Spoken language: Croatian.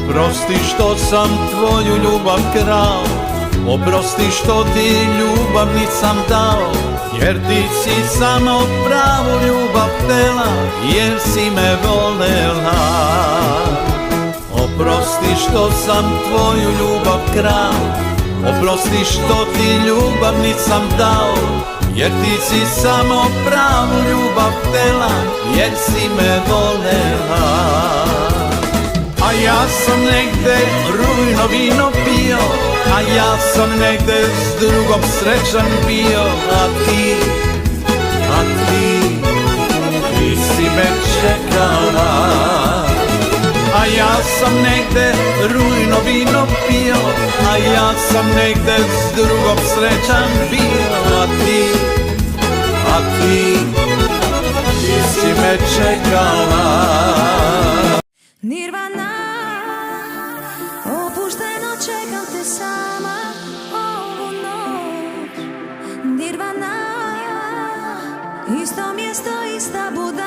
Oprosti što sam tvoju ljubav krao, oprosti što ti ljubav nisam dao, jer ti si samo pravu ljubav htela, jer si me volela. Oprosti što sam tvoju ljubav krao, oprosti što ti ljubav nisam dao, jer ti si samo pravu ljubav htela, jer si me volela. A ja sam negde rujno vino pio, a ja sam negde s drugom srećan bio, a ti si me čekala. A ja sam negde rujno vino pio, a ja sam negde s drugom srećan bio, a ti si me čekala. Nirvana, opušteno čekam te sama ovu noć. Nirvana, isto mjesto, ista buda.